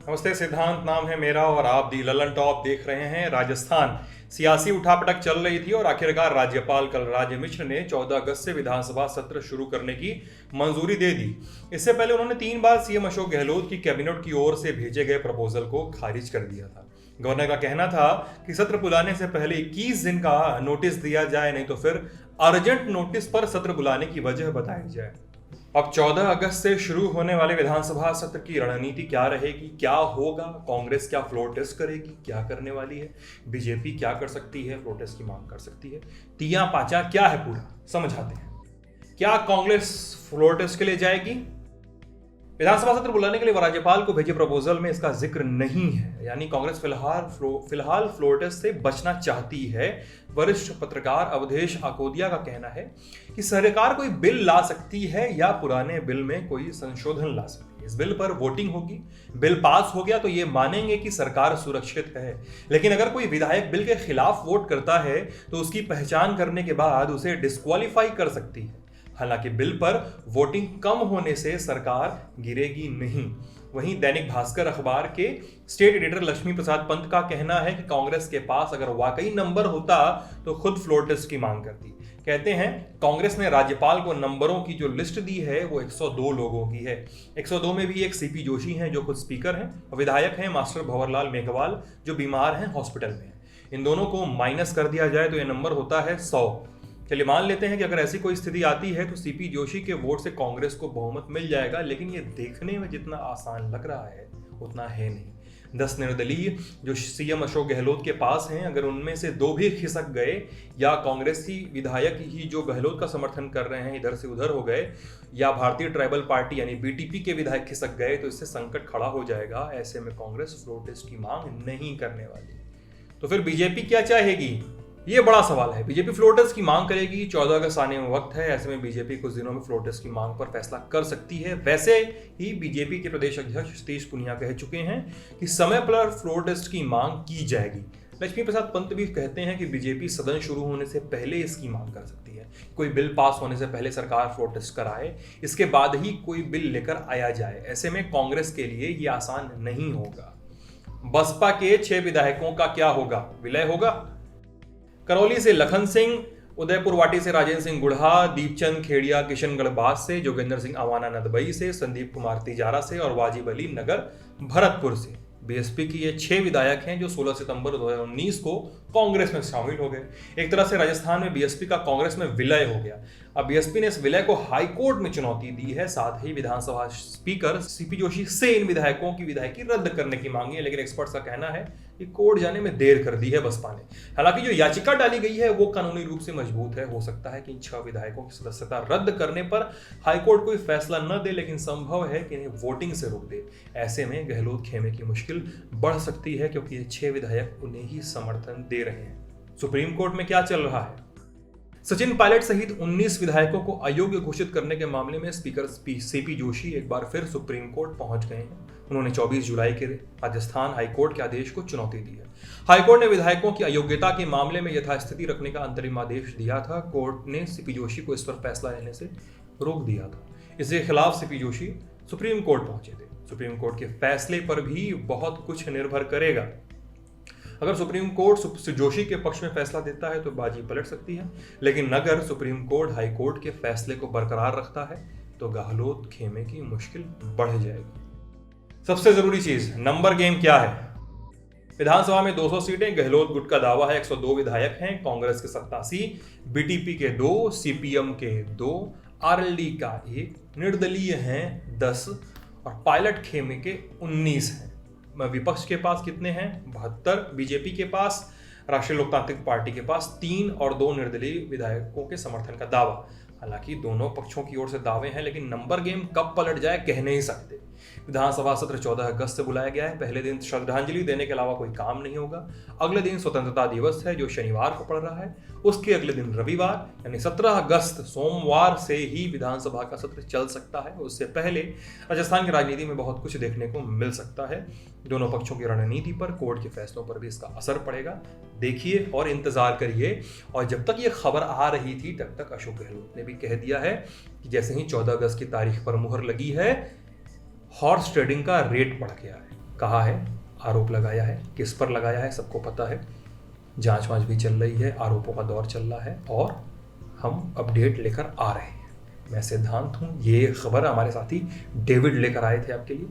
नमस्ते, सिद्धांत नाम है मेरा और आप दी ललन टॉप देख रहे हैं। राजस्थान सियासी उठापटक चल रही थी और आखिरकार राज्यपाल कलराज मिश्र ने 14 अगस्त से विधानसभा सत्र शुरू करने की मंजूरी दे दी। इससे पहले उन्होंने 3 बार सीएम अशोक गहलोत की कैबिनेट की ओर से भेजे गए प्रपोजल को खारिज कर दिया था। गवर्नर का कहना था कि सत्र बुलाने से पहले 21 दिन का नोटिस दिया जाए, नहीं तो फिर अर्जेंट नोटिस पर सत्र बुलाने की वजह बताई जाए। अब 14 अगस्त से शुरू होने वाले विधानसभा सत्र की रणनीति क्या रहेगी, क्या होगा, कांग्रेस क्या फ्लोर टेस्ट करेगी, क्या करने वाली है, बीजेपी क्या कर सकती है, फ्लोर टेस्ट की मांग कर सकती है, तिया पाचा क्या है, पूरा समझाते हैं। क्या कांग्रेस फ्लोर टेस्ट के लिए जाएगी? विधानसभा सत्र बुलाने के लिए राज्यपाल को भेजे प्रपोजल में इसका जिक्र नहीं है, यानी कांग्रेस फिलहाल फ्लोर टेस्ट से बचना चाहती है। वरिष्ठ पत्रकार अवधेश आकोदिया का कहना है कि सरकार कोई बिल ला सकती है या पुराने बिल में कोई संशोधन ला सकती है। इस बिल पर वोटिंग होगी, बिल पास हो गया तो ये मानेंगे कि सरकार सुरक्षित है। लेकिन अगर कोई विधायक बिल के खिलाफ वोट करता है तो उसकी पहचान करने के बाद उसे डिस्क्वालीफाई कर सकती है। हालांकि बिल पर वोटिंग कम होने से सरकार गिरेगी नहीं। वहीं दैनिक भास्कर अखबार के स्टेट एडिटर लक्ष्मी प्रसाद पंत का कहना है कि कांग्रेस के पास अगर वाकई नंबर होता तो खुद फ्लोर टेस्ट की मांग करती। कहते हैं कांग्रेस ने राज्यपाल को नंबरों की जो लिस्ट दी है वो 102 लोगों की है। 102 में भी एक सीपी जोशी हैं जो खुद स्पीकर हैं, और विधायक हैं मास्टर भंवरलाल मेघवाल जो बीमार हैं, हॉस्पिटल में हैं। इन दोनों को माइनस कर दिया जाए तो यह नंबर होता है 100। चलिए मान लेते हैं कि अगर ऐसी कोई स्थिति आती है तो सीपी जोशी के वोट से कांग्रेस को बहुमत मिल जाएगा, लेकिन ये देखने में जितना आसान लग रहा है उतना है नहीं। 10 निर्दलीय जो सीएम अशोक गहलोत के पास हैं, अगर उनमें से 2 भी खिसक गए या कांग्रेसी विधायक ही जो गहलोत का समर्थन कर रहे हैं इधर से उधर हो गए, या भारतीय ट्राइबल पार्टी यानी बीटीपी के विधायक खिसक गए, तो इससे संकट खड़ा हो जाएगा। ऐसे में कांग्रेस फ्लोर टेस्ट की मांग नहीं करने वाली। तो फिर बीजेपी क्या चाहेगी, ये बड़ा सवाल है। बीजेपी फ्लोर टेस्ट की मांग करेगी, 14 अगस्त आने में वक्त है। ऐसे में बीजेपी कुछ दिनों में फ्लोर टेस्ट की मांग पर फैसला कर सकती है। वैसे ही बीजेपी के प्रदेश अध्यक्ष सतीश पूनिया कह चुके हैं कि समय पर फ्लोर टेस्ट की मांग की जाएगी। लक्ष्मी प्रसाद पंत भी कहते हैं कि बीजेपी सदन शुरू होने से पहले इसकी मांग कर सकती है। कोई बिल पास होने से पहले सरकार फ्लोर टेस्ट कराए, इसके बाद ही कोई बिल लेकर आया जाए। ऐसे में कांग्रेस के लिए ये आसान नहीं होगा। बसपा के 6 विधायकों का क्या होगा, विलय होगा? करौली से लखन सिंह, उदयपुर वाटी से राजेंद्र सिंह गुढ़ा, दीपचंद खेड़िया किशनगढ़ बास से, जोगेंद्र सिंह अवाना नदबई से, संदीप कुमार तिजारा से और वाजिब अली नगर भरतपुर से। बीएसपी की ये 6 विधायक हैं जो 16 सितंबर 2019 को कांग्रेस में शामिल हो गए। एक तरह से राजस्थान में बीएसपी का कांग्रेस में विलय हो गया। अब बीएसपी ने इस विलय को हाई कोर्ट में चुनौती दी है। साथ ही विधानसभा स्पीकर सीपी जोशी से इन विधायकों की विधायकी रद्द करने की मांगी है, लेकिन एक्सपर्ट्स का कहना है कि कोर्ट जाने में देर कर दी है बसपा ने। हालांकि जो याचिका डाली गई है वो कानूनी रूप से मजबूत है। हो सकता है कि इन 6 विधायकों की सदस्यता रद्द करने पर हाईकोर्ट कोई फैसला न दे, लेकिन संभव है कि इन्हें वोटिंग से रोक दे। ऐसे में गहलोत खेमे की मुश्किल बढ़ सकती है, क्योंकि ये 6 विधायक उन्हें ही समर्थन दे रहे हैं। सुप्रीम कोर्ट में क्या चल रहा है? सचिन पायलट सहित 19 विधायकों को अयोग्य घोषित करने के मामले में स्पीकर सीपी जोशी एक बार फिर सुप्रीम कोर्ट पहुंच गए हैं। उन्होंने 24 जुलाई के राजस्थान हाईकोर्ट के आदेश को चुनौती दी है। हाईकोर्ट ने विधायकों की अयोग्यता के मामले में यथास्थिति रखने का अंतरिम आदेश दिया था। कोर्ट ने सीपी जोशी को इस पर फैसला लेने से रोक दिया था। इसके खिलाफ सीपी जोशी सुप्रीम कोर्ट पहुंचे थे। सुप्रीम कोर्ट के फैसले पर भी बहुत कुछ निर्भर करेगा। अगर सुप्रीम कोर्ट जोशी के पक्ष में फैसला देता है तो बाजी पलट सकती है, लेकिन अगर सुप्रीम कोर्ट हाई कोर्ट के फैसले को बरकरार रखता है तो गहलोत खेमे की मुश्किल बढ़ जाएगी। सबसे जरूरी चीज, नंबर गेम क्या है? विधानसभा में 200 सीटें, गहलोत गुट का दावा है 102 विधायक हैं। कांग्रेस के 87, बीटीपी के 2, सीपीएम के 2, आरएलडी का 1, निर्दलीय हैं 10 और पायलट खेमे के 19 हैं। विपक्ष के पास कितने हैं? 72। बीजेपी के पास, राष्ट्रीय लोकतांत्रिक पार्टी के पास 3 और 2 निर्दलीय विधायकों के समर्थन का दावा। हालांकि दोनों पक्षों की ओर से दावे हैं, लेकिन नंबर गेम कब पलट जाए कह नहीं सकते। विधानसभा सत्र 14 अगस्त से बुलाया गया है। पहले दिन श्रद्धांजलि देने के अलावा कोई काम नहीं होगा। अगले दिन स्वतंत्रता दिवस है जो शनिवार को पड़ रहा है। उसके अगले दिन रविवार यानी 17 अगस्त सोमवार से ही विधानसभा का सत्र चल सकता है। उससे पहले राजस्थान की राजनीति में बहुत कुछ देखने को मिल सकता है। दोनों पक्षों की रणनीति पर, कोर्ट के फैसलों पर भी इसका असर पड़ेगा। देखिए और इंतजार करिए। और जब तक ये खबर आ रही थी तब तक अशोक गहलोत ने भी कह दिया है कि जैसे ही 14 अगस्त की तारीख पर मुहर लगी है, हॉर्स ट्रेडिंग का रेट बढ़ गया है। कहा है, आरोप लगाया है। किस पर लगाया है सबको पता है। जांच वांच भी चल रही है, आरोपों का दौर चल रहा है और हम अपडेट लेकर आ रहे हैं। मैं सिद्धांत हूँ, ये खबर हमारे साथी डेविड लेकर आए थे आपके लिए।